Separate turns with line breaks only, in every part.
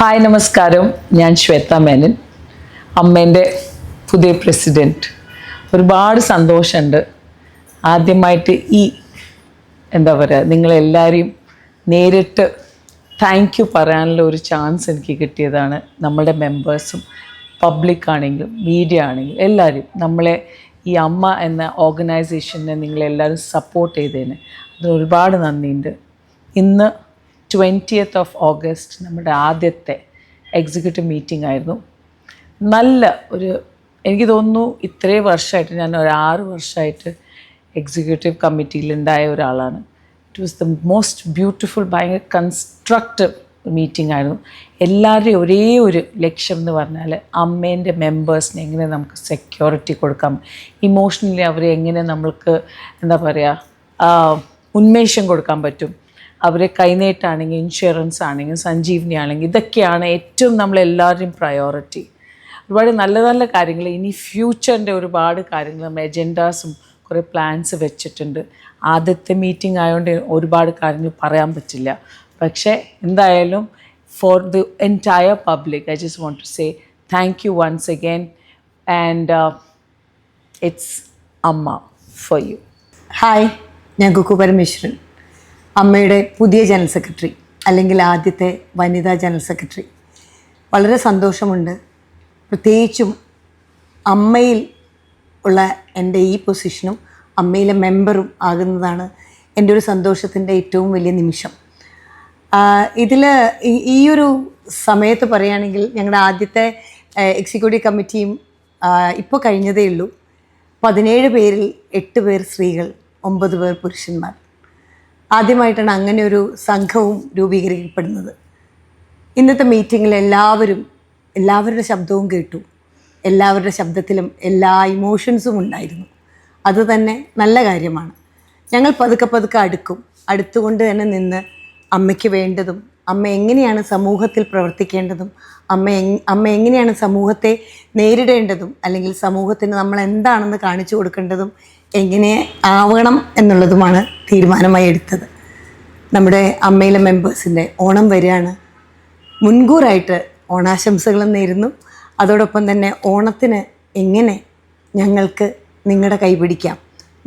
Hi നമസ്കാരം, ഞാൻ ശ്വേത മേനൻ, അമ്മേൻ്റെ പുതിയ പ്രസിഡൻറ്റ്. ഒരുപാട് സന്തോഷമുണ്ട്. ആദ്യമായിട്ട് നിങ്ങളെല്ലാവരെയും നേരിട്ട് താങ്ക് യു പറയാനുള്ള ഒരു ചാൻസ് എനിക്ക് കിട്ടിയതാണ്. നമ്മളുടെ മെമ്പേഴ്സും പബ്ലിക് ആണെങ്കിലും മീഡിയ ആണെങ്കിലും എല്ലാവരും നമ്മളെ ഈ അമ്മ എന്ന ഓർഗനൈസേഷനെ നിങ്ങളെല്ലാവരും സപ്പോർട്ട് ചെയ്തതിന് അതിന് ഒരുപാട് നന്ദിയുണ്ട്. ഇന്ന് 20th of August നമ്മുടെ ആദ്യത്തെ എക്സിക്യൂട്ടീവ് മീറ്റിംഗ് ആയിരുന്നു. എനിക്ക് തോന്നുന്നു ഇത്രയും വർഷമായിട്ട് ഞാൻ ഒരു 6 വർഷമായിട്ട് എക്സിക്യൂട്ടീവ് കമ്മിറ്റിയിലുണ്ടായ ഒരാളാണ്. It was the most beautiful, ഭയങ്കര കൺസ്ട്രക്റ്റീവ് മീറ്റിംഗ് ആയിരുന്നു. എല്ലാവരുടെയും ഒരേ ഒരു ലക്ഷ്യം എന്ന് പറഞ്ഞാൽ അമ്മേൻ്റെ മെമ്പേഴ്സിന് എങ്ങനെ നമുക്ക് സെക്യൂരിറ്റി കൊടുക്കാം, ഇമോഷണലി അവരെ എങ്ങനെ നമ്മൾക്ക് ഉന്മേഷം കൊടുക്കാൻ പറ്റും, അവരെ കൈനീട്ടാണെങ്കിൽ ഇൻഷുറൻസ് ആണെങ്കിൽ സഞ്ജീവനി ആണെങ്കിൽ ഇതൊക്കെയാണ് ഏറ്റവും നമ്മളെല്ലാവരുടെയും പ്രയോറിറ്റി. ഒരുപാട് നല്ല നല്ല കാര്യങ്ങൾ, ഇനി ഫ്യൂച്ചറിൻ്റെ ഒരുപാട് കാര്യങ്ങൾ നമ്മൾ എജൻഡാസും കുറേ പ്ലാൻസ് വെച്ചിട്ടുണ്ട്. ആദ്യത്തെ മീറ്റിംഗ് ആയതുകൊണ്ട് ഒരുപാട് കാര്യങ്ങൾ പറയാൻ പറ്റില്ല. പക്ഷേ എന്തായാലും for the entire public I just want to say thank you once again and it's അമ്മ ഫോർ യു.
ഹായ്, ഞാൻ കുക്കു പരമേശ്വരൻ, അമ്മയുടെ പുതിയ ജനറൽ സെക്രട്ടറി, അല്ലെങ്കിൽ ആദ്യത്തെ വനിതാ ജനറൽ സെക്രട്ടറി. വളരെ സന്തോഷമുണ്ട്. പ്രത്യേകിച്ചും അമ്മയിൽ ഉള്ള എൻ്റെ ഈ പൊസിഷനും അമ്മയിലെ മെമ്പറും ആകുന്നതാണ് എൻ്റെ ഒരു സന്തോഷത്തിൻ്റെ ഏറ്റവും വലിയ നിമിഷം. ഈ ഒരു സമയത്ത് പറയുകയാണെങ്കിൽ ഞങ്ങളുടെ ആദ്യത്തെ എക്സിക്യൂട്ടീവ് കമ്മിറ്റിയും ഇപ്പോൾ കഴിഞ്ഞതേ ഉള്ളൂ. 17 പേരിൽ 8 പേർ സ്ത്രീകൾ, 9 പേർ പുരുഷന്മാർ. ആദ്യമായിട്ടാണ് അങ്ങനെ ഒരു സംഘവും രൂപീകരിക്കപ്പെടുന്നത്. ഇന്നത്തെ മീറ്റിങ്ങിൽ എല്ലാവരുടെ ശബ്ദവും കേട്ടു. എല്ലാവരുടെ ശബ്ദത്തിലും എല്ലാ ഇമോഷൻസും ഉണ്ടായിരുന്നു. അതുതന്നെ നല്ല കാര്യമാണ്. ഞങ്ങൾ പതുക്കെ അടുത്തുകൊണ്ട് തന്നെ നിന്ന് അമ്മയ്ക്ക് വേണ്ടതും, അമ്മ എങ്ങനെയാണ് സമൂഹത്തിൽ പ്രവർത്തിക്കേണ്ടതും, അമ്മ എങ്ങനെയാണ് സമൂഹത്തെ നേരിടേണ്ടതും, അല്ലെങ്കിൽ സമൂഹത്തിന് നമ്മൾ എന്താണെന്ന് കാണിച്ചു കൊടുക്കേണ്ടതും എങ്ങനെ ആവണം എന്നുള്ളതുമാണ് തീരുമാനമായി എടുത്തത്. നമ്മുടെ അമ്മയിലെ മെമ്പേഴ്സിൻ്റെ ഓണം വരികയാണ്. മുൻകൂറായിട്ട് ഓണാശംസകളും നേരുന്നു. അതോടൊപ്പം തന്നെ ഓണത്തിന് എങ്ങനെ ഞങ്ങൾക്ക് നിങ്ങളുടെ കൈപിടിക്കാം,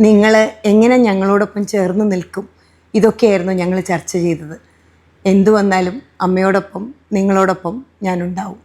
നിങ്ങൾ എങ്ങനെ ഞങ്ങളോടൊപ്പം ചേർന്ന് നിൽക്കും, ഇതൊക്കെയായിരുന്നു ഞങ്ങൾ ചർച്ച ചെയ്തത്. എന്തു വന്നാലും അമ്മയോടൊപ്പം നിങ്ങളോടൊപ്പം ഞാനുണ്ടാവും.